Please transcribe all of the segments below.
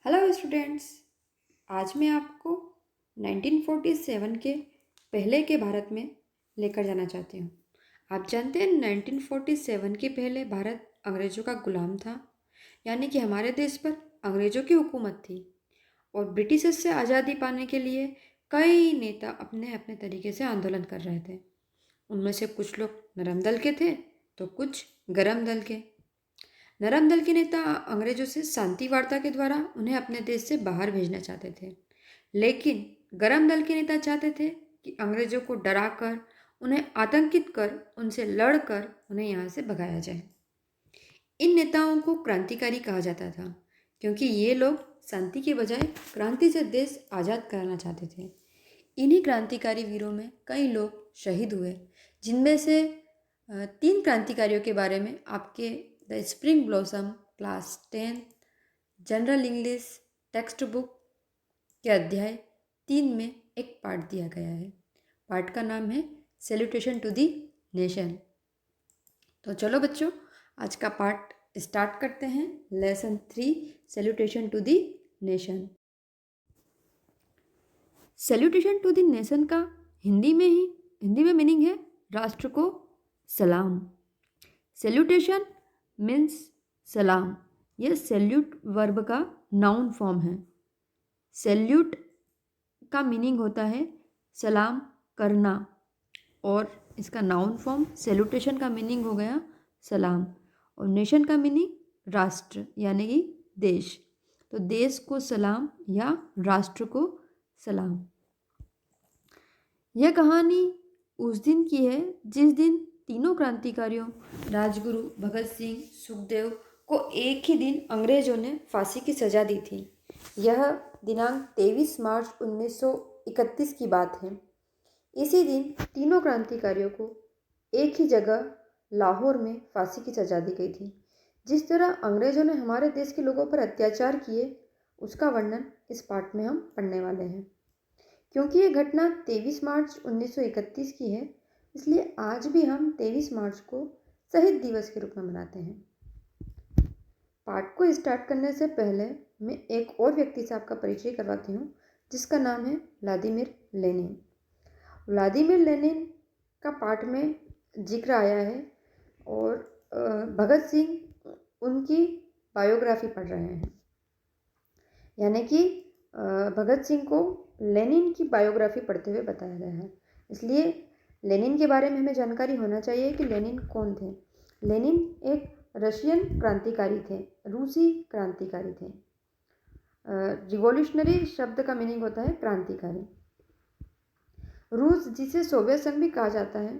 Hello students. आज मैं आपको 1947 के पहले के भारत में लेकर जाना चाहती हूँ। आप जानते हैं 1947 के पहले भारत अंग्रेज़ों का गुलाम था, यानी कि हमारे देश पर अंग्रेज़ों की हुकूमत थी और ब्रिटिशर्स से आज़ादी पाने के लिए कई नेता अपने अपने तरीके से आंदोलन कर रहे थे। उनमें से कुछ लोग नरम दल के थे तो कुछ गरम दल के। नरम दल के नेता अंग्रेजों से शांति वार्ता के द्वारा उन्हें अपने देश से बाहर भेजना चाहते थे, लेकिन गरम दल के नेता चाहते थे कि अंग्रेजों को डराकर, उन्हें आतंकित कर, उनसे लड़कर उन्हें यहाँ से भगाया जाए। इन नेताओं को क्रांतिकारी कहा जाता था क्योंकि ये लोग शांति के बजाय क्रांति से देश आज़ाद कराना चाहते थे। इन्हीं क्रांतिकारी वीरों में कई लोग शहीद हुए, जिनमें से 3 क्रांतिकारियों के बारे में आपके the spring blossom class 10 general English text book के अध्याय 3 में एक पाठ दिया गया है। पाठ का नाम है सैल्यूटेशन टू द नेशन। तो चलो बच्चों, आज का पाठ स्टार्ट करते हैं। Lesson 3 salutation to the nation. Salutation to the nation का हिंदी में मीनिंग है राष्ट्र को सलाम। सैल्यूटेशन मीन्स सलाम। यह सैल्यूट वर्ब का नाउन फॉर्म है। सैल्यूट का मीनिंग होता है सलाम करना और इसका नाउन फॉर्म सैल्यूटेशन का मीनिंग हो गया सलाम और नेशन का मीनिंग राष्ट्र यानी कि देश। तो देश को सलाम या राष्ट्र को सलाम। यह कहानी उस दिन की है जिस दिन तीनों क्रांतिकारियों राजगुरु भगत सिंह सुखदेव को एक ही दिन अंग्रेजों ने फांसी की सजा दी थी। यह दिनांक 23 मार्च 1931 की बात है। इसी दिन तीनों क्रांतिकारियों को एक ही जगह लाहौर में फांसी की सजा दी गई थी। जिस तरह अंग्रेजों ने हमारे देश के लोगों पर अत्याचार किए, उसका वर्णन इस पाठ में हम पढ़ने वाले हैं। क्योंकि ये घटना 23 मार्च 1931 की है, इसलिए आज भी हम 23 मार्च को शहीद दिवस के रूप में मनाते हैं। पाठ को स्टार्ट करने से पहले मैं एक और व्यक्ति से आपका परिचय करवाती हूँ, जिसका नाम है व्लादिमीर लेनिन। व्लादिमीर लेनिन का पाठ में जिक्र आया है और भगत सिंह उनकी बायोग्राफी पढ़ रहे हैं, यानी कि भगत सिंह को लेनिन की बायोग्राफी पढ़ते हुए बताया गया है। इसलिए लेनिन के बारे में हमें जानकारी होना चाहिए कि लेनिन कौन थे। लेनिन एक रशियन क्रांतिकारी थे, रूसी क्रांतिकारी थे। रिवॉल्यूशनरी शब्द का मीनिंग होता है क्रांतिकारी। रूस, जिसे सोवियत संघ भी कहा जाता है,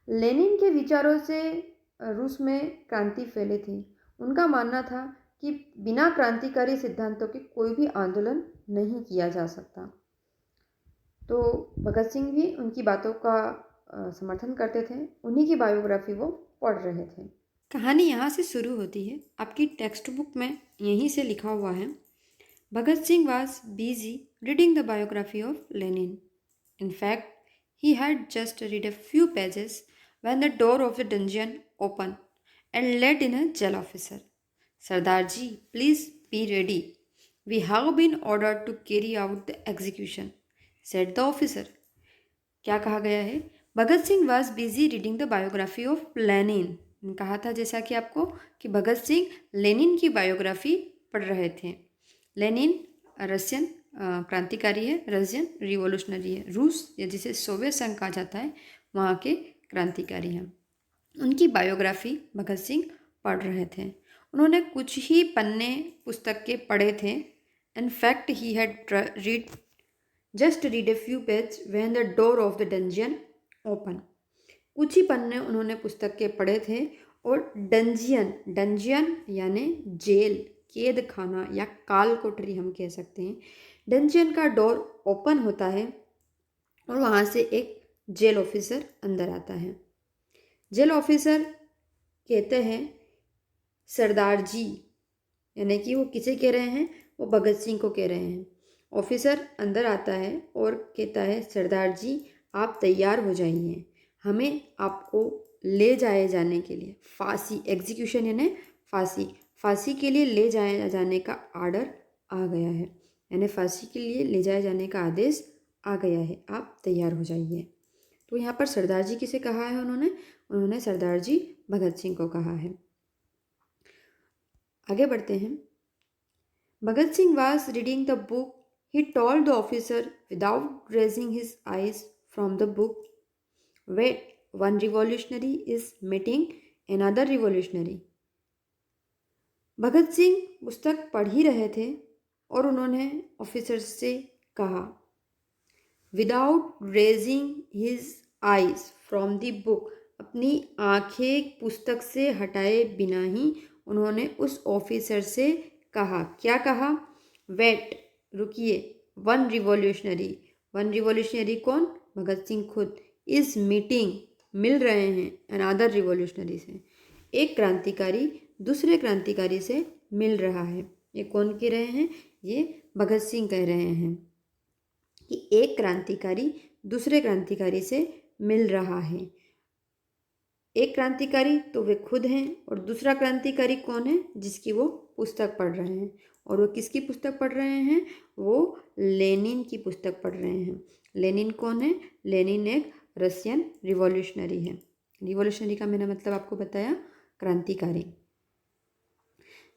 लेनिन के विचारों से रूस में क्रांति फैली थी। उनका मानना था कि बिना क्रांतिकारी सिद्धांतों के कोई भी आंदोलन नहीं किया जा सकता। तो भगत सिंह भी उनकी बातों का समर्थन करते थे। उन्हीं की बायोग्राफी वो पढ़ रहे थे। कहानी यहाँ से शुरू होती है। आपकी टेक्स्ट बुक में यहीं से लिखा हुआ है, Bhagat Singh was busy reading the biography of Lenin. In fact he had just read a few pages when the door of the dungeon opened and let in a jail officer. Sardarji, please be ready. We have been ordered to carry out the execution, said the officer. क्या कहा गया है? Bhagat Singh was busy reading the biography of Lenin. कहा था जैसा कि आपको कि भगत सिंह लेनिन की बायोग्राफी पढ़ रहे थे। लेनिन रशियन क्रांतिकारी है, रशियन रिवॉल्यूशनरी है, रूस या जिसे सोवियत संघ कहा जाता है वहाँ के क्रांतिकारी हैं। उनकी बायोग्राफी भगत सिंह पढ़ रहे थे। उन्होंने कुछ ही पन्ने पुस्तक के पढ़े थे। In fact he had just read a few page when the door of the dungeon open. कुछ ही पन्ने उन्होंने पुस्तक के पढ़े थे और डंजियन यानी जेल, कैद खाना या काल कोठरी हम कह सकते हैं। डंजियन का डोर ओपन होता है और वहाँ से एक जेल ऑफिसर अंदर आता है। जेल ऑफिसर कहते हैं सरदार जी, यानी कि वो किसे कह रहे हैं? वो भगत सिंह को कह रहे हैं। ऑफिसर अंदर आता है और कहता है सरदार जी आप तैयार हो जाइए, हमें आपको ले जाए जाने के लिए फांसी, एग्जीक्यूशन यानी फांसी, फांसी के लिए ले जाया जाने का आर्डर आ गया है, यानी फांसी के लिए ले जाए जाने का आदेश आ गया है, आप तैयार हो जाइए। तो यहाँ पर सरदार जी किसे कहा है उन्होंने सरदार जी भगत सिंह को कहा है। आगे बढ़ते हैं। Bhagat Singh was reading the book. He told the officer without raising his eyes from the book, wait, one revolutionary is meeting another revolutionary. Bhagat Singh पुस्तक पढ़ ही रहे थे और उन्होंने ऑफिसर से कहा, without raising his eyes from the book, अपनी आंखें पुस्तक से हटाए बिना ही उन्होंने उस ऑफिसर से कहा, क्या कहा, वेट, रुकिए, वन रिवॉल्यूशनरी कौन, भगत सिंह खुद, इज मीटिंग, मिल रहे हैं, अनादर रिवॉल्यूशनरी से, एक क्रांतिकारी दूसरे क्रांतिकारी से मिल रहा है। ये कौन कह रहे हैं, ये भगत सिंह कह रहे हैं कि एक क्रांतिकारी दूसरे क्रांतिकारी से मिल रहा है। एक क्रांतिकारी तो वे खुद हैं और दूसरा क्रांतिकारी कौन है, जिसकी वो पुस्तक पढ़ रहे हैं। और वो किसकी पुस्तक पढ़ रहे हैं, वो लेनिन की पुस्तक पढ़ रहे हैं। लेनिन कौन है, लेनिन एक रशियन रिवॉल्यूशनरी है। रिवॉल्यूशनरी का मैंने मतलब आपको बताया, क्रांतिकारी।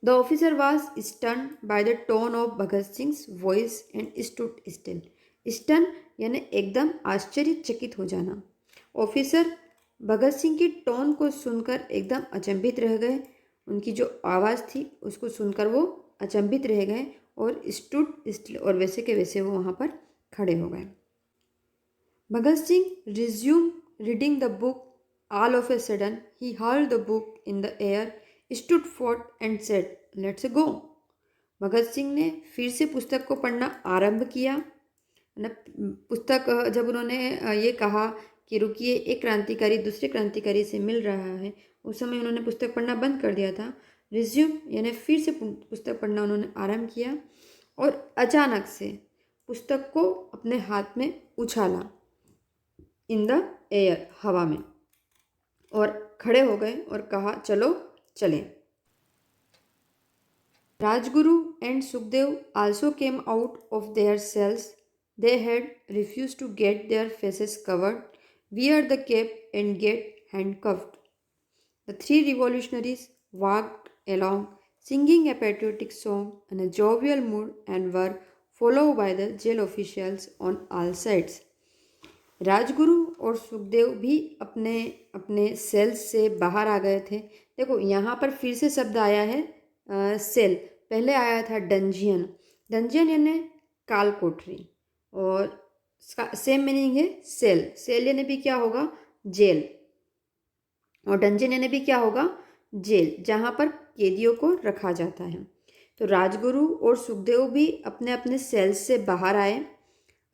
The officer was stun by the tone of Bhagat Singh voice and stood still. Stun यानी एकदम आश्चर्यचकित हो जाना। ऑफिसर भगत सिंह की टोन को सुनकर एकदम अचंभित रह गए। उनकी जो आवाज़ थी उसको सुनकर वो अचंभित रह गए और स्टूड स्टिल, और वैसे के वैसे वो वहाँ पर खड़े हो गए। Bhagat Singh resume reading the book, all of a sudden he hurled the book in the air, stood forth and said, let's go. Bhagat Singh ने फिर से पुस्तक को पढ़ना आरंभ किया। पुस्तक जब उन्होंने ये कहा कि रुकिए, एक क्रांतिकारी दूसरे क्रांतिकारी से मिल रहा है, उस समय उन्होंने पुस्तक पढ़ना बंद कर दिया था। रिज्यूम यानी फिर से पुस्तक पढ़ना उन्होंने आरंभ किया और अचानक से पुस्तक को अपने हाथ में उछाला, इन द एयर, हवा में, और खड़े हो गए और कहा, चलो चलें। Rajguru and Sukhdev also came out of their cells. They had refused to get their faces covered, wear the cape, and get handcuffed. The three revolutionaries walked along, singing a patriotic song in a jovial mood, and were followed by the jail officials on all sides. Rajguru और सुखदेव भी अपने अपने sales से बाहर आ गए थे। देखो यहाँ पर फिर से शब्द आया है सेल, पहले आया था डंजियन। डंजियन यानी काल कोठरी, और सेम मीनिंग है सेल। सेल यानी भी क्या होगा, जेल, और डंजन यानी भी क्या होगा, जेल, जहाँ पर कैदियों को रखा जाता है। तो राजगुरु और सुखदेव भी अपने अपने सेल्स से बाहर आए,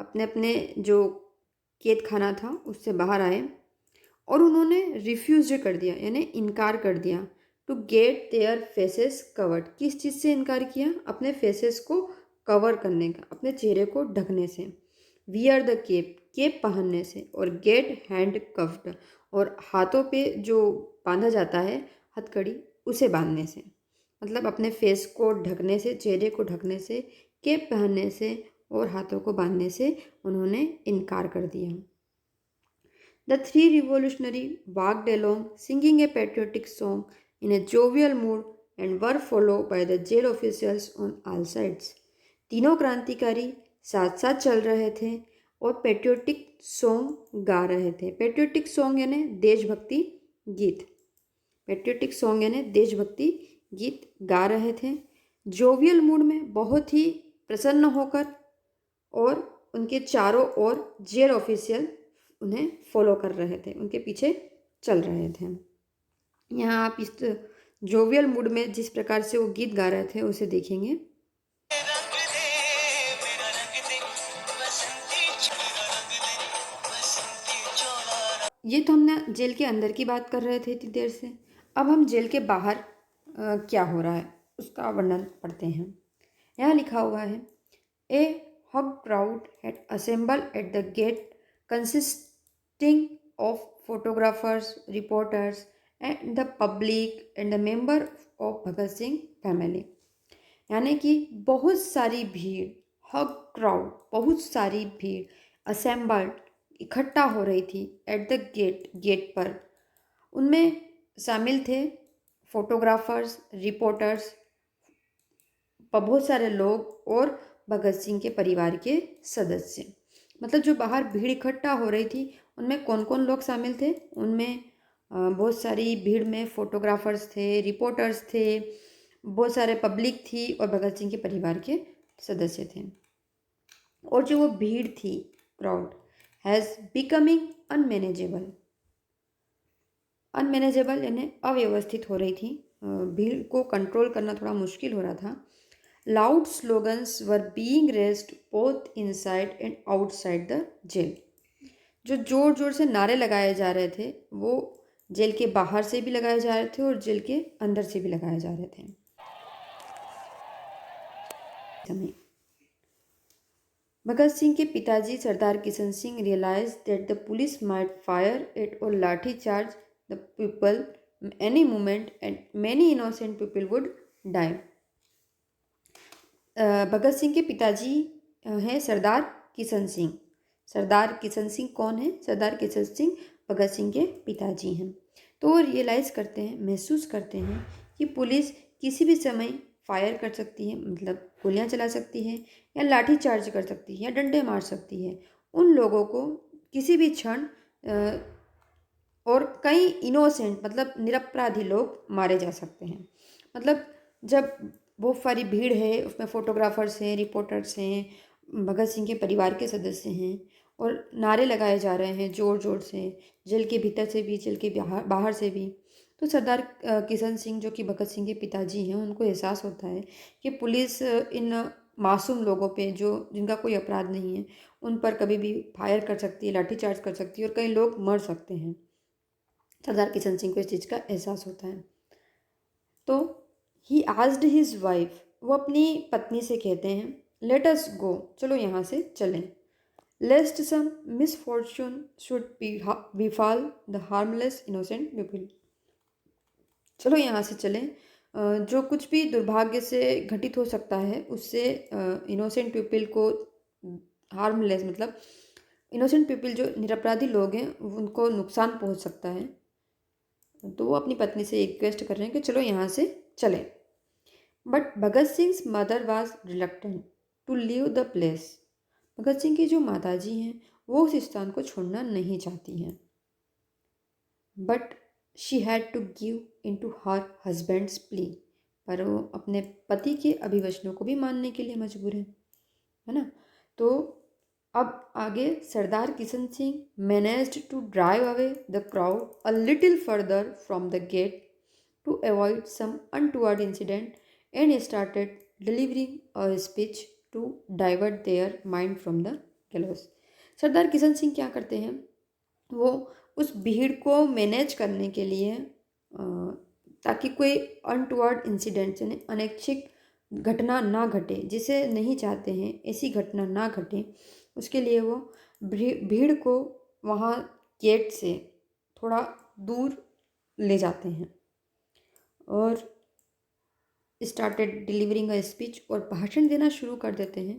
अपने अपने जो कैद खाना था उससे बाहर आए, और उन्होंने रिफ्यूज कर दिया यानी इनकार कर दिया, to get their faces covered. किस चीज़ से इनकार किया, अपने फेसेस को कवर करने का, अपने चेहरे को ढकने से, वियर द केप, केप पहनने से, और गेट हैंड कफ्ड, और हाथों पे जो बांधा जाता है हथकड़ी, उसे बांधने से, मतलब अपने फेस को ढकने से, चेहरे को ढकने से, केप पहनने से और हाथों को बांधने से उन्होंने इनकार कर दिया। The three revolutionary walked along singing a patriotic song in a jovial mood and were followed by the jail officials on all sides. तीनों क्रांतिकारी साथ साथ चल रहे थे और पेट्रियोटिक सॉन्ग गा रहे थे। पेट्रियोटिक सॉन्ग यानी देशभक्ति गीत, पेट्रियोटिक सॉन्ग यानी देशभक्ति गीत गा रहे थे, जोवियल मूड में, बहुत ही प्रसन्न होकर, और उनके चारों ओर जेल ऑफिशियल उन्हें फॉलो कर रहे थे, उनके पीछे चल रहे थे। यहाँ आप इस जोवियल मूड में जिस प्रकार से वो गीत गा रहे थे उसे देखेंगे। ये तो हमने जेल के अंदर की बात कर रहे थे इतनी देर से। अब हम जेल के बाहर क्या हो रहा है उसका वर्णन पढ़ते हैं। यहाँ लिखा हुआ है, a huge crowd had assembled at the gate consisting of photographers, reporters, and the public and the member of Bhagat Singh family. यानी कि बहुत सारी भीड़, हर क्राउड, बहुत सारी भीड़ असेंबल्ड, इकट्ठा हो रही थी एट द गेट पर। उनमें शामिल थे फोटोग्राफर्स, रिपोर्टर्स, बहुत सारे लोग और भगत सिंह के परिवार के सदस्य। मतलब जो बाहर भीड़ इकट्ठा हो रही थी उनमें कौन कौन लोग शामिल थे? उनमें बहुत सारी भीड़ में फोटोग्राफर्स थे, रिपोर्टर्स थे, बहुत सारे पब्लिक थी और भगत सिंह के परिवार के सदस्य थे। और जो वो भीड़ थी, crowd has becoming unmanageable. Unmanageable यानी अव्यवस्थित हो रही थी, भीड़ को कंट्रोल करना थोड़ा मुश्किल हो रहा था। Loud slogans were being raised both inside and outside the jail. जो जोर जोर से नारे लगाए जा रहे थे वो जेल के बाहर से भी लगाए जा रहे थे और जेल के अंदर से भी लगाए जा रहे थे। भगत सिंह के पिताजी Sardar Kishan Singh realize that the police might fire at or lathi charge the people any moment and many innocent people would die. Bhagat Singh के पिताजी हैं सरदार किशन सिंह। सरदार किशन सिंह कौन है? सरदार किशन सिंह भगत सिंह के पिताजी हैं। तो वो रियलाइज़ करते हैं, महसूस करते हैं कि पुलिस किसी भी समय फायर कर सकती है, मतलब गोलियां चला सकती है या लाठी चार्ज कर सकती है या डंडे मार सकती है। उन लोगों को किसी भी क्षण और कई इनोसेंट मतलब निरपराधी लोग मारे जा सकते हैं। मतलब जब बहुत सारी भीड़ है, उसमें फोटोग्राफर्स हैं, रिपोर्टर्स हैं, भगत सिंह के परिवार के सदस्य हैं और नारे लगाए जा रहे हैं ज़ोर ज़ोर से, जेल के भीतर से भी, जेल के बाहर से भी। तो सरदार किशन सिंह जो कि भगत सिंह के पिताजी हैं, उनको एहसास होता है कि पुलिस इन मासूम लोगों पे जो जिनका कोई अपराध नहीं है उन पर कभी भी फायर कर सकती है, लाठीचार्ज कर सकती है और कई लोग मर सकते हैं। सरदार किशन सिंह को इस चीज़ का एहसास होता है। तो ही आस्क्ड हिज वाइफ, वो अपनी पत्नी से कहते हैं, लेट अस गो, चलो यहाँ से चलें, lest some misfortune should befall the harmless innocent people. चलो यहाँ से चलें, जो कुछ भी दुर्भाग्य से घटित हो सकता है उससे इनोसेंट पीपल को हार्मलेस मतलब इनोसेंट पीपल जो निरपराधी लोग हैं उनको नुकसान पहुँच सकता है। तो वो अपनी पत्नी से रिक्वेस्ट कर रहे हैं कि चलो यहाँ से चलें। But Bhagat Singh mother was reluctant to leave the place. Bhagat Singh की जो माताजी हैं वो उस स्थान को छोड़ना नहीं चाहती हैं। But she had to give in to her husband's plea. पर वो अपने पति के अभिवचनों को भी मानने के लिए मजबूर है ना। तो अब आगे Sardar Kishan Singh managed to drive away the crowd a little further from the gate to avoid some untoward incident and started delivering a speech to divert their mind from the gallows. Sardar Kishan Singh क्या करते हैं, वो उस भीड़ को मैनेज करने के लिए ताकि कोई अनटुवर्ड इंसिडेंट यानी अनैच्छिक घटना ना घटे, जिसे नहीं चाहते हैं ऐसी घटना ना घटे, उसके लिए वो भीड़ को वहाँ गेट से थोड़ा दूर ले जाते हैं और स्टार्टेड डिलीवरिंग अ स्पीच और भाषण देना शुरू कर देते हैं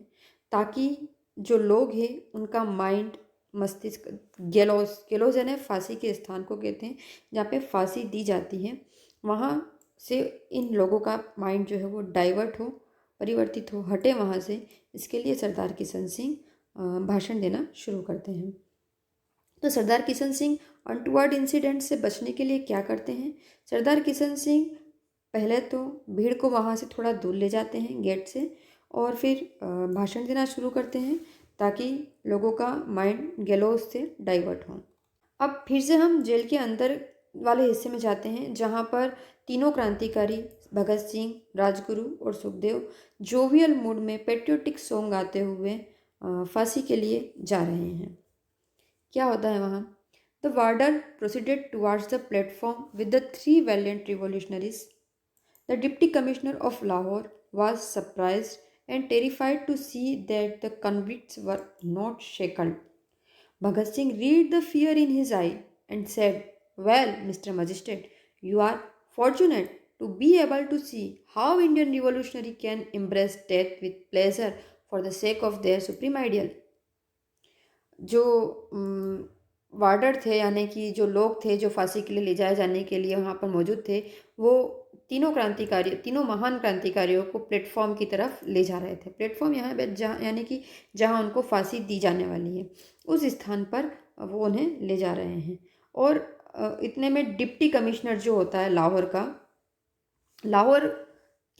ताकि जो लोग हैं उनका माइंड मस्तिष्क गेलोस यानी फांसी के स्थान को कहते हैं जहाँ पे फांसी दी जाती है, वहाँ से इन लोगों का माइंड जो है वो डाइवर्ट हो, परिवर्तित हो, हटे वहाँ से। इसके लिए सरदार किशन सिंह भाषण देना शुरू करते हैं। तो सरदार किशन सिंह अनटुवर्ड इंसिडेंट से बचने के लिए क्या करते हैं? सरदार किशन सिंह पहले तो भीड़ को वहाँ से थोड़ा दूर ले जाते हैं गेट से और फिर भाषण देना शुरू करते हैं ताकि लोगों का माइंड गैलोस से डाइवर्ट हो। अब फिर से हम जेल के अंदर वाले हिस्से में जाते हैं जहाँ पर तीनों क्रांतिकारी भगत सिंह, राजगुरु और सुखदेव जोवियल मूड में पेट्रियोटिक सॉन्ग गाते हुए फांसी के लिए जा रहे हैं। क्या होता है वहाँ? The warder proceeded towards the platform with the 3 valiant revolutionaries. The Deputy Commissioner of Lahore was surprised and terrified to see that the convicts were not shackled. Bhagat Singh read the fear in his eye and said, well, Mr. Magistrate, You are fortunate to be able to see how Indian revolutionary can embrace death with pleasure for the sake of their supreme ideal. जो वार्डर थे, यानी कि जो लोग थे जो फांसी के लिए ले जाए जाने के लिए वहाँ पर मौजूद थे, वो तीनों महान क्रांतिकारियों को प्लेटफॉर्म की तरफ ले जा रहे थे। प्लेटफॉर्म यहाँ पे जहाँ, यानी कि जहाँ उनको फांसी दी जाने वाली है, उस स्थान पर वो उन्हें ले जा रहे हैं। और इतने में डिप्टी कमिश्नर जो होता है लाहौर का, लाहौर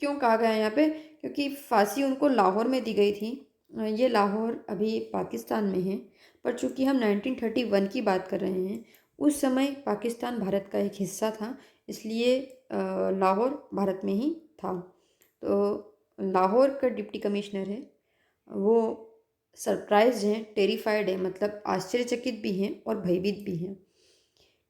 क्यों कहा गया है यहाँ पे, क्योंकि फांसी उनको लाहौर में दी गई थी। ये लाहौर अभी पाकिस्तान में है, पर चूंकि हम 1931 की बात कर रहे हैं, उस समय पाकिस्तान भारत का एक हिस्सा था, इसलिए लाहौर भारत में ही था। तो लाहौर का डिप्टी कमिश्नर है, वो सरप्राइज हैं, टेरिफाइड है, मतलब आश्चर्यचकित भी हैं और भयभीत भी हैं।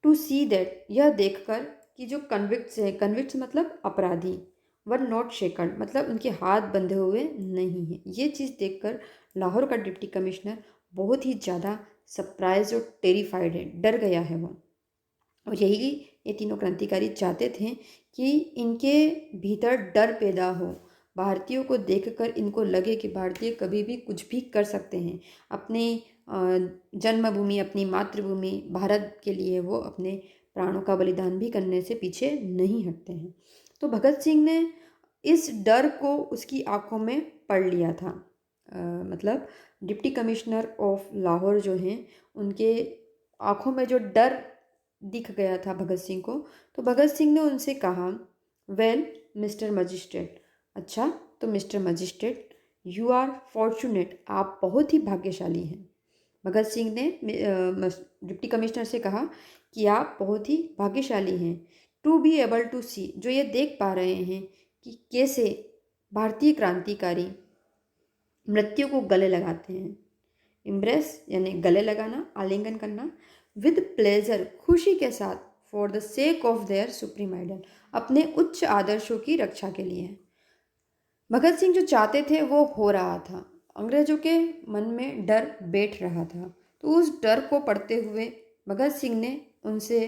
टू सी दैट, यह देखकर कि जो कन्विक्ट्स हैं, कन्विक्ट्स मतलब अपराधी, वर नॉट शेकन, मतलब उनके हाथ बंधे हुए नहीं हैं। ये चीज़ देखकर लाहौर का डिप्टी कमिश्नर बहुत ही ज़्यादा सरप्राइज और टेरिफाइड है, डर गया है वो। और यही ये तीनों क्रांतिकारी चाहते थे कि इनके भीतर डर पैदा हो, भारतीयों को देखकर इनको लगे कि भारतीय कभी भी कुछ भी कर सकते हैं। अपने जन्मभूमि, अपनी मातृभूमि भारत के लिए वो अपने प्राणों का बलिदान भी करने से पीछे नहीं हटते हैं। तो भगत सिंह ने इस डर को उसकी आंखों में पढ़ लिया था। मतलब डिप्टी कमिश्नर ऑफ लाहौर जो हैं, उनके आंखों में जो डर दिख गया था भगत सिंह को, तो भगत सिंह ने उनसे कहा, वेल मिस्टर मजिस्ट्रेट, अच्छा तो mister magistrate, you are fortunate, आप बहुत ही भाग्यशाली हैं। भगत सिंह ने डिप्टी कमिश्नर से कहा कि आप बहुत ही भाग्यशाली हैं, टू बी एबल टू सी, जो ये देख पा रहे हैं कि कैसे भारतीय क्रांतिकारी मृत्यु को गले लगाते हैं। इम्ब्रेस यानी गले लगाना, आलिंगन करना, विद प्लेजर, खुशी के साथ, for the sake of their supreme ideal, अपने उच्च आदर्शों की रक्षा के लिए। भगत सिंह जो चाहते थे वो हो रहा था, अंग्रेजों के मन में डर बैठ रहा था। तो उस डर को पढ़ते हुए भगत सिंह ने उनसे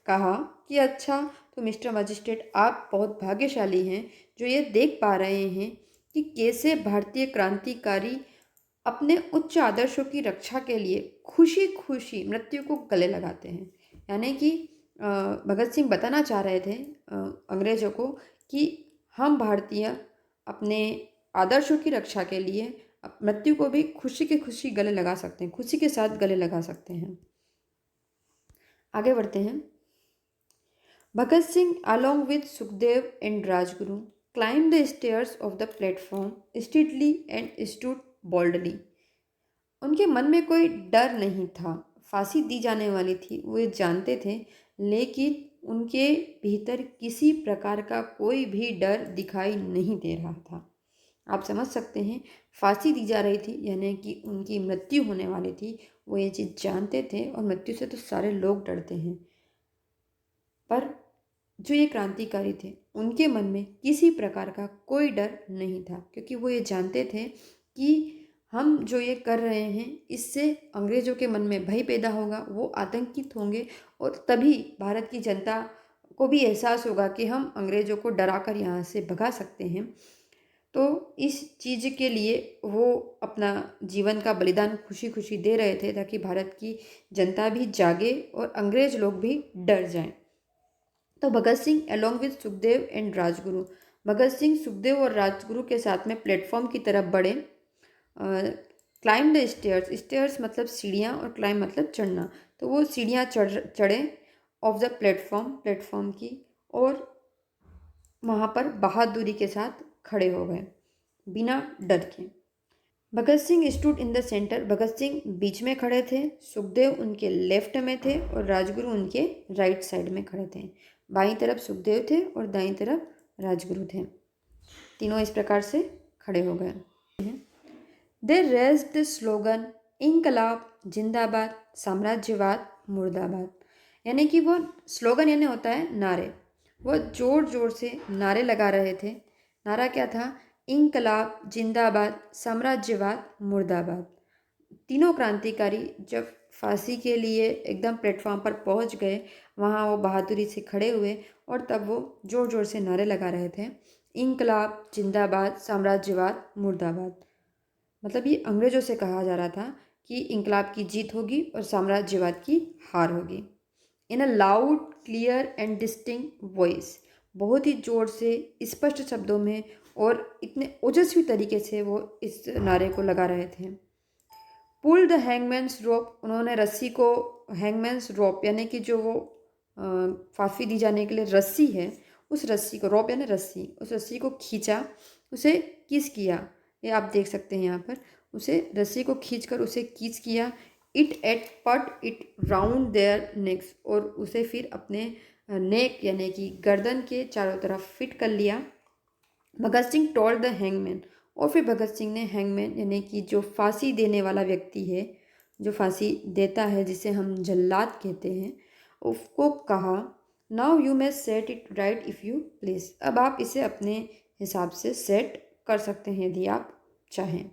कहा कि अच्छा तो मिस्टर मजिस्ट्रेट, आप बहुत भाग्यशाली हैं जो ये देख पा रहे हैं कि कैसे भारतीय क्रांतिकारी अपने उच्च आदर्शों की रक्षा के लिए खुशी खुशी मृत्यु को गले लगाते हैं। यानी कि भगत सिंह बताना चाह रहे थे अंग्रेजों को कि हम भारतीय अपने आदर्शों की रक्षा के लिए मृत्यु को भी खुशी की खुशी गले लगा सकते हैं, खुशी के साथ गले लगा सकते हैं। आगे बढ़ते हैं। Bhagat Singh along with Sukhdev and Rajguru climbed the stairs of the platform steadily and stood boldly. उनके मन में कोई डर नहीं था, फांसी दी जाने वाली थी, वो ये जानते थे, लेकिन उनके भीतर किसी प्रकार का कोई भी डर दिखाई नहीं दे रहा था। आप समझ सकते हैं, फांसी दी जा रही थी, यानी कि उनकी मृत्यु होने वाली थी, वो ये चीज़ जानते थे, और मृत्यु से तो सारे लोग डरते हैं, पर जो ये क्रांतिकारी थे उनके मन में किसी प्रकार का कोई डर नहीं था, क्योंकि वो ये जानते थे कि हम जो ये कर रहे हैं इससे अंग्रेज़ों के मन में भय पैदा होगा, वो आतंकित होंगे, और तभी भारत की जनता को भी एहसास होगा कि हम अंग्रेज़ों को डरा कर यहाँ से भगा सकते हैं। तो इस चीज़ के लिए वो अपना जीवन का बलिदान खुशी खुशी दे रहे थे, ताकि भारत की जनता भी जागे और अंग्रेज़ लोग भी डर जाएं। तो Bhagat Singh along with Sukhdev and Rajguru, Bhagat Singh Sukhdev और राजगुरु के साथ में प्लेटफॉर्म की तरफ बढ़े। क्लाइम द स्टेयर्स, स्टेयर्स मतलब सीढ़ियाँ और क्लाइम मतलब चढ़ना, तो वो सीढ़ियाँ चढ़े ऑफ द प्लेटफॉर्म की, और वहाँ पर बहादुरी के साथ खड़े हो गए बिना डर के। Bhagat Singh stood in the centre, Bhagat Singh बीच में खड़े थे, सुखदेव उनके लेफ्ट में थे और राजगुरु उनके राइट साइड में खड़े थे। बाईं तरफ सुखदेव थे और दाईं तरफ राजगुरु थे, तीनों इस प्रकार से खड़े हो गए। दे रेज्ड द स्लोगन इंकलाब जिंदाबाद, साम्राज्यवाद मुर्दाबाद, यानी कि वो स्लोगन यानी होता है नारे, वो जोर जोर से नारे लगा रहे थे। नारा क्या था? इंकलाब जिंदाबाद, साम्राज्यवाद मुर्दाबाद। तीनों क्रांतिकारी जब फांसी के लिए एकदम प्लेटफॉर्म पर पहुंच गए, वहां वो बहादुरी से खड़े हुए और तब वो ज़ोर ज़ोर से नारे लगा रहे थे, इनकलाब जिंदाबाद, साम्राज्यवाद मुर्दाबाद। मतलब ये अंग्रेज़ों से कहा जा रहा था कि इनकलाब की जीत होगी और साम्राज्यवाद की हार होगी। In a loud clear and distinct voice, बहुत ही ज़ोर से स्पष्ट शब्दों में और इतने ओजस्वी तरीके से वो इस नारे को लगा रहे थे। पुल द हैंगमैन्स रोप, उन्होंने रस्सी को, हैंगमैन्स रोप यानी कि जो वो फांसी दी जाने के लिए रस्सी है, उस रस्सी को, रोप यानी रस्सी, उस रस्सी को खींचा, उसे किस किया, ये आप देख सकते हैं यहाँ पर, उसे रस्सी को खींचकर उसे किस किया। इट एट पट इट राउंड देयर नेक्स, और उसे फिर अपने नेक यानी कि गर्दन के चारों तरफ फिट कर लिया। Bhagat Singh told the hangman, और फिर भगत सिंह ने हैंगमैन यानी कि जो फांसी देने वाला व्यक्ति है, जो फांसी देता है, जिसे हम जल्लाद कहते हैं, उसको कहा, now you may set it right if you please, अब आप इसे अपने हिसाब से सेट कर सकते हैं यदि आप चाहें।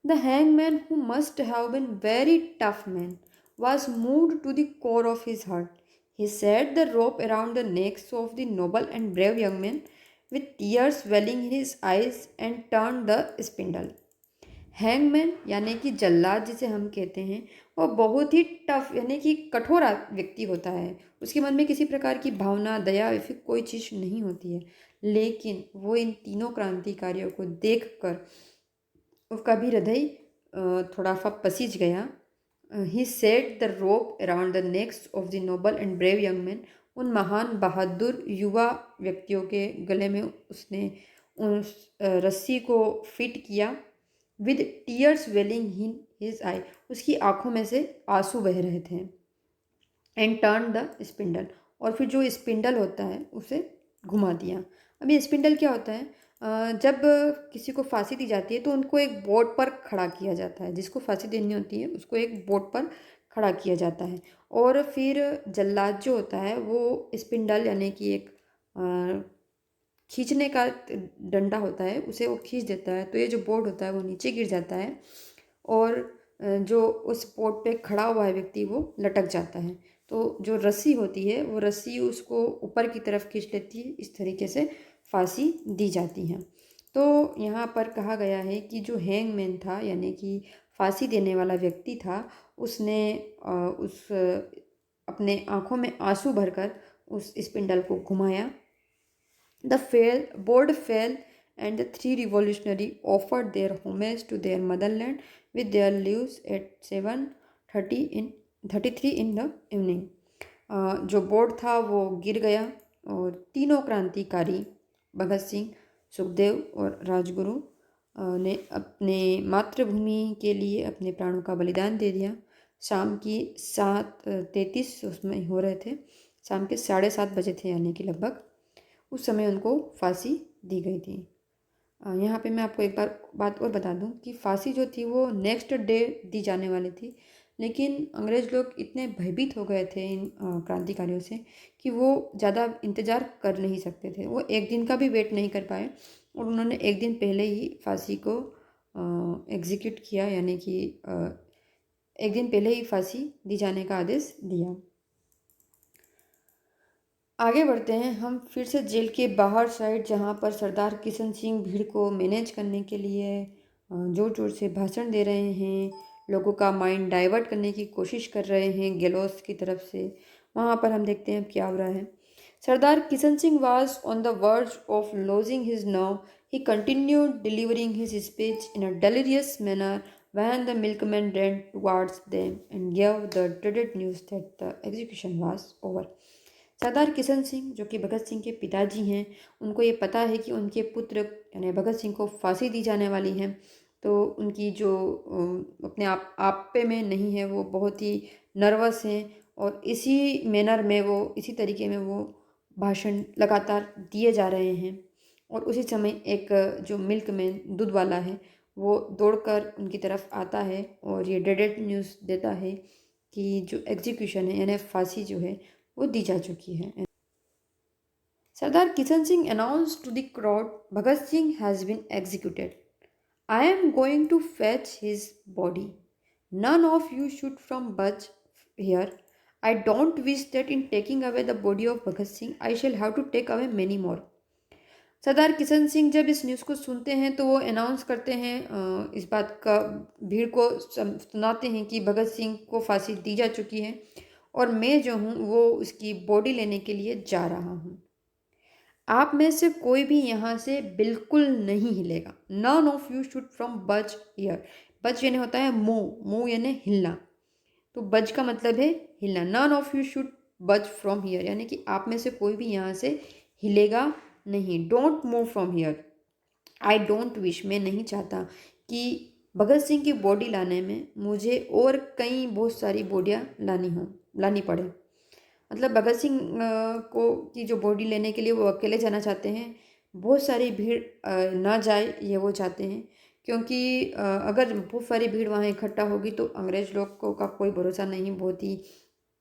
The hangman, who must have been very tough man, was moved to the core of his heart. He set the rope around the necks of the noble and brave young man with tears welling in his eyes and turned the spindle. Hangman यानी कि जल्लाद जिसे हम कहते हैं, वो बहुत ही tough यानी कि कठोर व्यक्ति होता है। उसके मन में किसी प्रकार की भावना, दया या फिर कोई चीज़ नहीं होती है, लेकिन वो इन तीनों क्रांतिकारियों को देखकर उसका भी हृदय थोड़ा सा पसीज गया। He set the rope around the necks of the noble and brave young man, उन महान बहादुर युवा व्यक्तियों के गले में उसने उस रस्सी को फिट किया। With tears wailing in his eye, उसकी आंखों में से आंसू बह रहे थे। एंड टर्न द स्पिंडल, और फिर जो स्पिंडल होता है उसे घुमा दिया। अब ये स्पिंडल क्या होता है? जब किसी को फांसी दी जाती है तो उनको एक बोर्ड पर खड़ा किया जाता है, जिसको फांसी देनी होती है उसको एक बोर्ड पर खड़ा किया जाता है, और फिर जल्लाद जो होता है वो स्पिंडल यानी कि एक खींचने का डंडा होता है, उसे वो खींच देता है, तो ये जो बोर्ड होता है वो नीचे गिर जाता है, और जो उस बोर्ड पे खड़ा हुआ है व्यक्ति वो लटक जाता है। तो जो रस्सी होती है वो रस्सी उसको ऊपर की तरफ खींच लेती है, इस तरीके से फांसी दी जाती है। तो यहाँ पर कहा गया है कि जो हैंगमैन था यानी कि फांसी देने वाला व्यक्ति था, उसने उस अपने आँखों में आंसू भरकर उस स्पिंडल को घुमाया। The board fell, and the three revolutionaries offered their homage to their motherland with their lives at 7:33 in the evening. जो बोर्ड था वो गिर गया, और तीनों क्रांतिकारी भगत सिंह, सुखदेव और राजगुरु ने अपने मातृभूमि के लिए अपने प्राणों का बलिदान दे दिया। शाम की 7:33 उसमें हो रहे थे, शाम के 7:30 बजे थे यानी कि लगभग, उस समय उनको फांसी दी गई थी। यहाँ पे मैं आपको एक बात और बता दूँ कि फांसी जो थी वो नेक्स्ट डे दी जाने वाली थी, लेकिन अंग्रेज़ लोग इतने भयभीत हो गए थे इन क्रांतिकारियों से कि वो ज़्यादा इंतज़ार कर नहीं सकते थे। वो एक दिन का भी वेट नहीं कर पाए, और उन्होंने एक दिन पहले ही फांसी को एग्जीक्यूट किया, यानी कि एक दिन पहले ही फांसी दी जाने का आदेश दिया। आगे बढ़ते हैं हम फिर से जेल के बाहर साइड, जहाँ पर सरदार किशन सिंह भीड़ को मैनेज करने के लिए ज़ोर ज़ोर से भाषण दे रहे हैं, लोगों का माइंड डाइवर्ट करने की कोशिश कर रहे हैं गैलोस की तरफ से। वहाँ पर हम देखते हैं क्या हो रहा है। Sardar Kishan Singh was on the verge of losing his nerve, he continued delivering his speech in a delirious manner when the milkman ran towards them and gave the dreaded news that the execution was over. सरदार किशन सिंह जो कि भगत सिंह के पिताजी हैं, उनको ये पता है कि उनके पुत्र यानी भगत सिंह को फांसी दी जाने वाली है, तो उनकी जो अपने आपे में नहीं है, वो बहुत ही नर्वस हैं, और इसी मैनर में वो, इसी तरीके में वो भाषण लगातार दिए जा रहे हैं। और उसी समय एक जो मिल्कमैन, दूध वाला है, वो दौड़कर उनकी तरफ आता है और ये डेडेड न्यूज़ देता है कि जो एग्जीक्यूशन है यानी फांसी जो है वो दी जा चुकी है। Sardar Kishan Singh announced to the crowd, Bhagat Singh has been executed. I am going to fetch his body. None of you should from budge here. I don't wish that in taking away the body of Bhagat Singh, I shall have to take away many more. सरदार किशन सिंह जब इस news को सुनते हैं तो वो announce करते हैं, इस बात का भीड़ को सुनाते हैं कि भगत सिंह को फांसी दी जा चुकी है और मैं जो हूँ वो उसकी बॉडी लेने के लिए जा रहा हूँ। आप में से कोई भी यहाँ से बिल्कुल नहीं हिलेगा। None of you should from budge here. Budge यानी होता है मूव, मूव यानी हिलना, तो बज का मतलब है हिलना। नन ऑफ यू शुड बज फ्रॉम हियर यानी कि आप में से कोई भी यहाँ से हिलेगा नहीं। Don't move from here. I don't wish, मैं नहीं चाहता कि भगत सिंह की बॉडी लाने में मुझे और कई बहुत सारी बॉडियाँ लानी पड़े। मतलब भगत सिंह को की जो बॉडी लेने के लिए वो अकेले जाना चाहते हैं, बहुत सारी भीड़ ना जाए ये वो चाहते हैं, क्योंकि अगर बहुत सारी भीड़ वहाँ इकट्ठा होगी तो अंग्रेज लोग को का कोई भरोसा नहीं, बहुत ही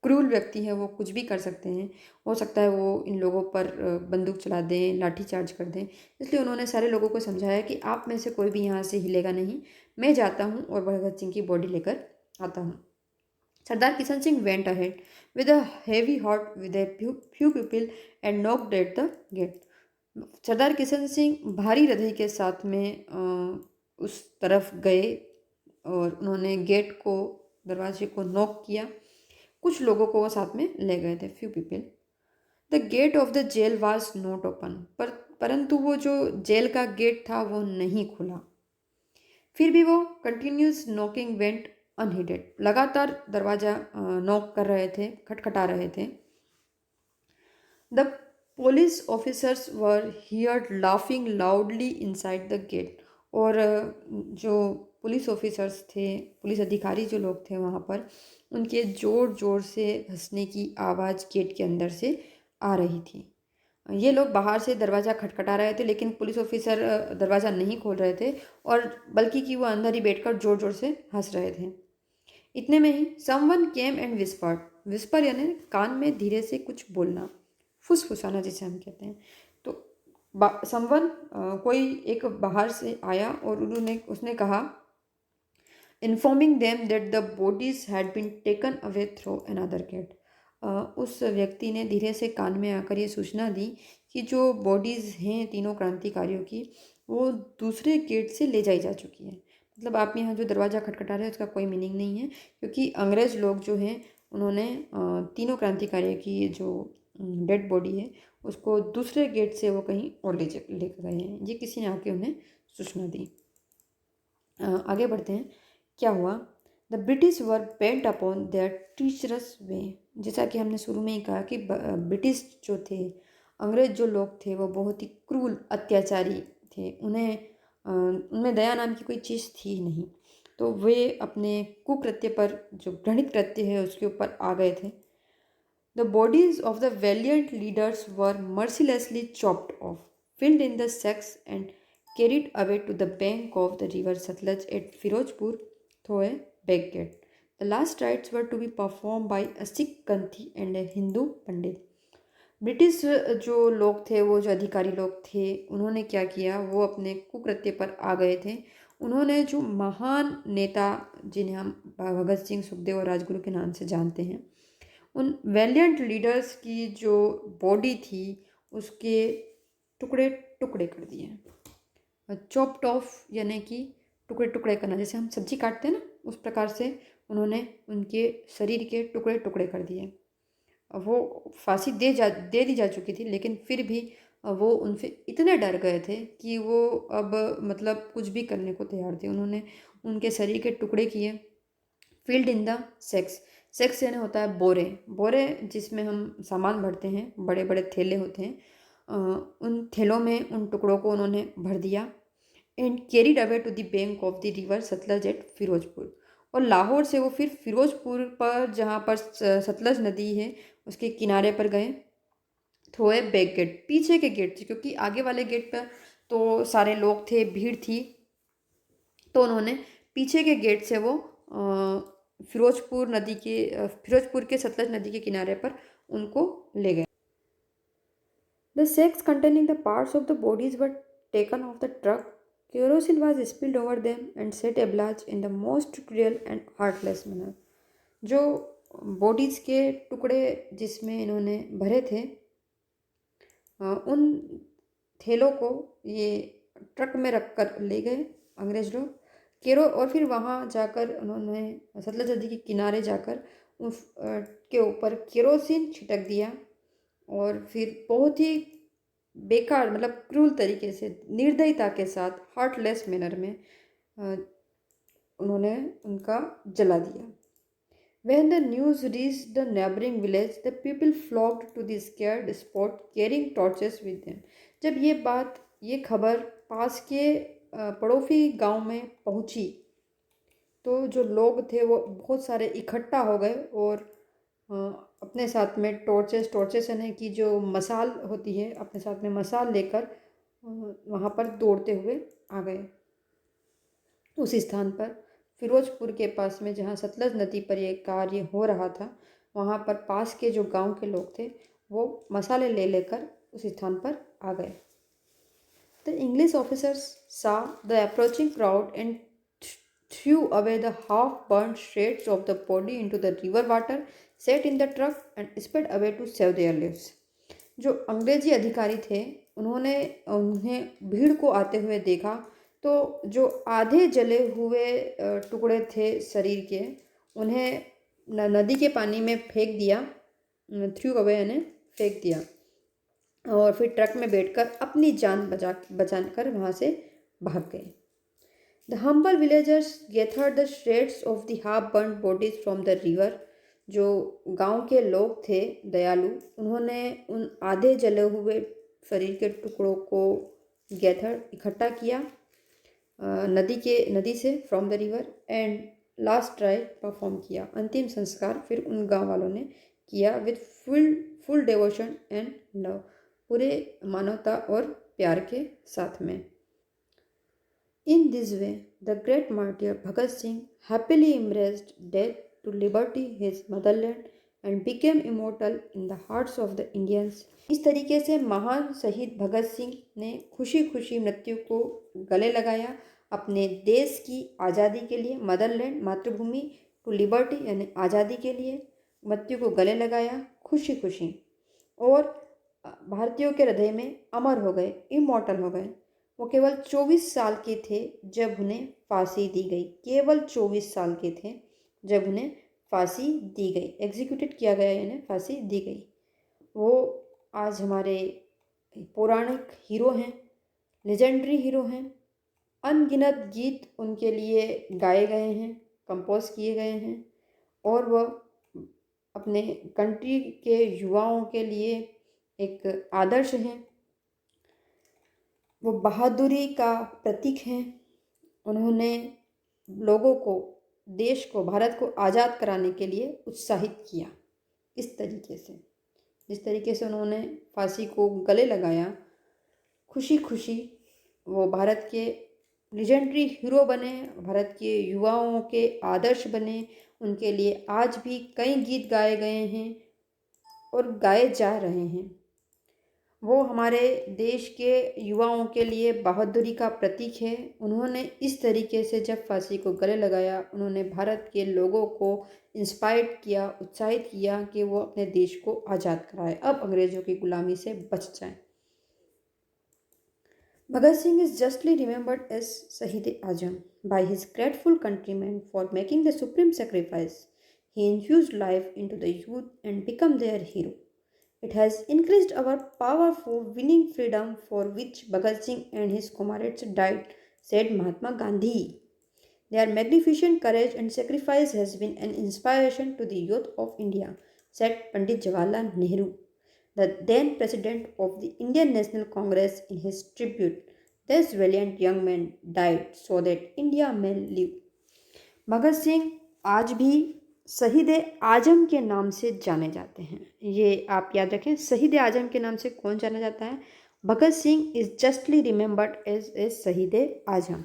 क्रूर व्यक्ति है, वो कुछ भी कर सकते हैं। हो सकता है वो इन लोगों पर बंदूक चला दें, लाठी चार्ज कर दें। इसलिए उन्होंने सारे लोगों को समझाया कि आप में से कोई भी यहाँ से हिलेगा नहीं, मैं जाता हूँ और भगत सिंह की बॉडी लेकर आता हूँ। Sardar Kishan Singh went ahead with a heavy heart with a few people and knocked at the gate. सरदार किशन सिंह भारी हृदय के साथ में उस तरफ गए और उन्होंने गेट को, दरवाजे को नॉक किया। कुछ लोगों को वो साथ में ले गए थे, few people. The gate of the jail was not open, परंतु वो जो जेल का गेट था वो नहीं खुला। फिर भी वो कंटिन्यूस नॉकिंग वेंट अनहिडेड, लगातार दरवाज़ा नॉक कर रहे थे, खटखटा रहे थे। The police officers were heard laughing loudly inside the gate, और जो पुलिस ऑफिसर्स थे, पुलिस अधिकारी जो लोग थे वहाँ पर, उनके ज़ोर ज़ोर से हंसने की आवाज़ गेट के अंदर से आ रही थी। ये लोग बाहर से दरवाज़ा खटखटा रहे थे लेकिन पुलिस ऑफिसर दरवाज़ा नहीं खोल रहे थे, और बल्कि कि वो अंदर ही बैठकर ज़ोर ज़ोर से हंस रहे थे। इतने में ही someone came and whispered, whisper यानी कान में धीरे से कुछ बोलना, फुसफुसाना जिसे हम कहते हैं। तो समवन कोई एक बाहर से आया और उसने कहा, informing them that the bodies had been taken away through another gate. उस व्यक्ति ने धीरे से कान में आकर ये सूचना दी कि जो बॉडीज़ हैं तीनों क्रांतिकारियों की, वो दूसरे गेट से ले जाई जा चुकी है। मतलब आप यहाँ जो दरवाज़ा खटखटा रहे हैं उसका कोई मीनिंग नहीं है, क्योंकि अंग्रेज़ लोग जो हैं उन्होंने तीनों क्रांतिकारियों की जो डेड बॉडी है उसको दूसरे गेट से वो कहीं और लेकर गए हैं। ये किसी ने आके उन्हें सूचना दी। आगे बढ़ते हैं। क्या हुआ? The British were bent upon their treacherous way. जैसा कि हमने शुरू में ही कहा कि ब्रिटिश जो थे, अंग्रेज जो लोग थे, वो बहुत ही क्रूर अत्याचारी थे। उनमें दया नाम की कोई चीज़ थी नहीं, तो वे अपने कुकृत्य पर, जो घृणित कृत्य है उसके ऊपर आ गए थे। The bodies of the valiant leaders were mercilessly chopped off, filled in the sacks and carried away to the bank of the river Satluj at Firozpur through a back gate. The last rites were to be performed by a Sikh Kanthi and a Hindu Pandit. British जो लोग थे, वो जो अधिकारी लोग थे, उन्होंने क्या किया, वो अपने कुकृत्य पर आ गए थे। उन्होंने जो महान नेता जिन्हें हम भगत सिंह, सुखदेव और राजगुरु के नाम से जानते हैं, उन वैलियंट लीडर्स की जो बॉडी थी उसके टुकड़े टुकड़े कर दिए। चॉप्ड ऑफ यानी कि टुकड़े टुकड़े करना, जैसे हम सब्जी काटते हैं ना, उस प्रकार से उन्होंने उनके शरीर के टुकड़े टुकड़े कर दिए। वो फांसी दे दी जा चुकी थी, लेकिन फिर भी वो उनसे इतने डर गए थे कि वो अब मतलब कुछ भी करने को तैयार थे। उन्होंने उनके शरीर के टुकड़े किए। Field in the sex, sex यानी होता है बोरे, बोरे जिसमें हम सामान भरते हैं, बड़े बड़े थैले होते हैं, उन थैलों में उन टुकड़ों को उन्होंने भर दिया। And carried away to the bank of the river Sutlej at Firozpur, और लाहौर से वो फिर फिरोजपुर पर, जहाँ पर सतलज नदी है, उसके किनारे पर गए। थ्रू ए बैक गेट, पीछे के गेट से, क्योंकि आगे वाले गेट पर तो सारे लोग थे, भीड़ थी, तो उन्होंने पीछे के गेट से वो फिरोजपुर के सतलज नदी के किनारे पर उनको ले गए। The sacks containing the parts of the bodies were taken off the truck kerosene was spilled over them and set ablaze in the most cruel and heartless manner. जो बॉडीज़ के टुकड़े जिसमें इन्होंने भरे थे, उन थैलों को ये ट्रक में रख कर ले गए अंग्रेज़ लोग और फिर वहाँ जाकर उन्होंने सतलज नदी के किनारे जाकर उस के ऊपर केरोसिन छिटक दिया और फिर बहुत ही बेकार मतलब क्रूल तरीके से निर्दयता के साथ हार्टलेस मैनर में उन्होंने उनका जला दिया। When the news reached the neighboring village, the people flocked to the scared spot carrying torches with them. जब ये खबर पास के पड़ोसी गांव में पहुंची तो जो लोग थे वो बहुत सारे इकट्ठा हो गए और अपने साथ में टॉर्चेस यानी कि जो मसाल होती है अपने साथ में मसाल लेकर वहाँ पर दौड़ते हुए आ गए उस स्थान पर। फिरोजपुर के पास में जहाँ सतलज नदी पर यह कार्य हो रहा था, वहाँ पर पास के जो गांव के लोग थे वो मसाले लेकर उस स्थान पर आ गए। The English officers saw the approaching crowd and threw away the half burned shreds of the body into the river water, set in the truck and sped away to save their lives. जो अंग्रेजी अधिकारी थे उन्हें भीड़ को आते हुए देखा तो जो आधे जले हुए टुकड़े थे शरीर के उन्हें नदी के पानी में फेंक दिया, थ्रू अवे यानी फेंक दिया और फिर ट्रक में बैठकर अपनी जान बचाकर वहाँ से भाग गए। The humble villagers gathered the shreds of the half burned bodies from the river. जो गांव के लोग थे दयालु, उन्होंने उन आधे जले हुए शरीर के टुकड़ों को इकट्ठा किया नदी से from the river and last rite perform किया। अंतिम संस्कार फिर उन गांव वालों ने किया with full devotion and love, पूरे मानवता और प्यार के साथ में। In this way the great martyr Bhagat Singh happily embraced death to liberty his motherland and became immortal in the hearts of the Indians. इस तरीके से महान शहीद भगत सिंह ने खुशी खुशी मृत्यु को गले लगाया अपने देश की आज़ादी के लिए, मदरलैंड मातृभूमि, टू लिबर्टी यानी आज़ादी के लिए मृत्यु को गले लगाया खुशी खुशी और भारतीयों के हृदय में अमर हो गए, इमॉर्टल हो गए। वो केवल 24 साल के थे जब उन्हें फांसी दी गई, केवल 24 साल के थे जब उन्हें फांसी दी गई, एग्जीक्यूटेड किया गया यानी फांसी दी गई। वो आज हमारे पौराणिक हीरो हैं, लेजेंडरी हीरो हैं। अनगिनत गीत उनके लिए गाए गए हैं, कंपोज किए गए हैं और वह अपने कंट्री के युवाओं के लिए एक आदर्श हैं। वो बहादुरी का प्रतीक हैं। उन्होंने लोगों को, देश को, भारत को आज़ाद कराने के लिए उत्साहित किया। इस तरीके से जिस तरीके से उन्होंने फांसी को गले लगाया, खुशी खुशी वो भारत के लेजेंडरी हीरो बने, भारत के युवाओं के आदर्श बने। उनके लिए आज भी कई गीत गाए गए हैं और गाए जा रहे हैं। वो हमारे देश के युवाओं के लिए बहादुरी का प्रतीक है। उन्होंने इस तरीके से जब फांसी को गले लगाया, उन्होंने भारत के लोगों को इंस्पायर किया, उत्साहित किया कि वो अपने देश को आज़ाद कराए, अब अंग्रेज़ों की गुलामी से बच जाएं। Bhagat Singh is justly remembered as Shahid-e-Azam by his grateful countrymen for making the supreme sacrifice. He infused life into the youth and became their hero. It has increased our power for winning freedom for which Bhagat Singh and his comrades died, said Mahatma Gandhi. Their magnificent courage and sacrifice has been an inspiration to the youth of India, said Pandit Jawaharlal Nehru, the then president of the Indian National Congress, in his tribute. This valiant young man died so that India may live. Bhagat Singh आज भी शहीद आजम के नाम से जाने जाते हैं। ये आप याद रखें, शहीद आजम के नाम से कौन जाना जाता है? Bhagat Singh is justly remembered as a Shaheed Azam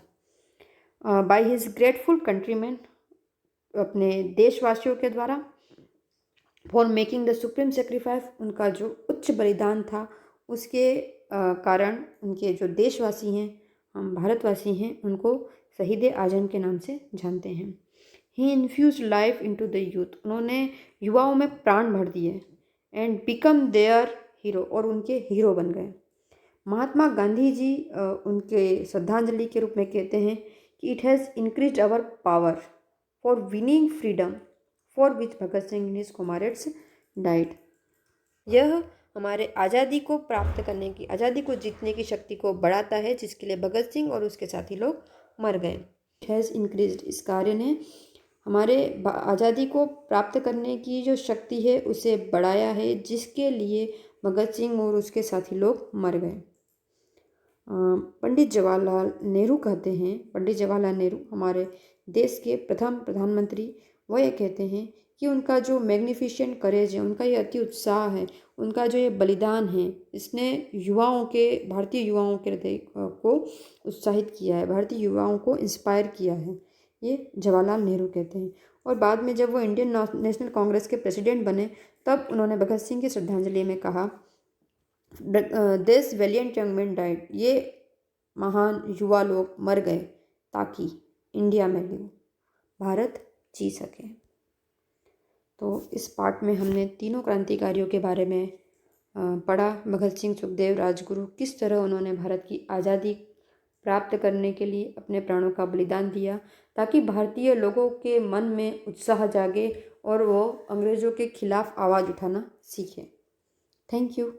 by his grateful countryman, अपने देशवासियों के द्वारा, for making the supreme sacrifice, उनका जो उच्च बलिदान था उसके कारण उनके जो देशवासी हैं हम भारतवासी हैं उनको शहीद आजम के नाम से जानते हैं। He infuse life into the youth, उन्होंने युवाओं में प्राण भर दिए। एंड बिकम देयर हीरो, और उनके हीरो बन गए। महात्मा गांधी जी उनके श्रद्धांजलि के रूप में कहते हैं कि it has increase our power for winning freedom for which Bhagat Singh and his comrades died. यह हमारे आज़ादी को प्राप्त करने की, आज़ादी को जीतने की शक्ति को बढ़ाता है, जिसके लिए भगत सिंह और उसके साथी लोग मर गए। इट हैज़ इंक्रीज्ड, इस कार्य ने हमारे आज़ादी को प्राप्त करने की जो शक्ति है उसे बढ़ाया है, जिसके लिए भगत सिंह और उसके साथी लोग मर गए। पंडित जवाहरलाल नेहरू कहते हैं, पंडित जवाहरलाल नेहरू हमारे देश के प्रथम प्रधानमंत्री, वो ये कहते हैं कि उनका जो मैग्निफिशेंट करेज है, उनका ये अति उत्साह है, उनका जो ये बलिदान है, इसने युवाओं के, भारतीय युवाओं के हृदय को उत्साहित किया है, भारतीय युवाओं को इंस्पायर किया है, ये जवाहरलाल नेहरू कहते हैं। और बाद में जब वो इंडियन नेशनल कांग्रेस के प्रेसिडेंट बने, तब उन्होंने भगत सिंह की श्रद्धांजलि में कहा, this valiant young man died, ये महान युवा लोग मर गए ताकि इंडिया में भी भारत जी सके। तो इस पार्ट में हमने तीनों क्रांतिकारियों के बारे में पढ़ा। भगत सिंह, सुखदेव, राजगुरु, किस तरह उन्होंने भारत की आज़ादी प्राप्त करने के लिए अपने प्राणों का बलिदान दिया, ताकि भारतीय लोगों के मन में उत्साह जागे और वो अंग्रेज़ों के खिलाफ आवाज़ उठाना सीखें। Thank you.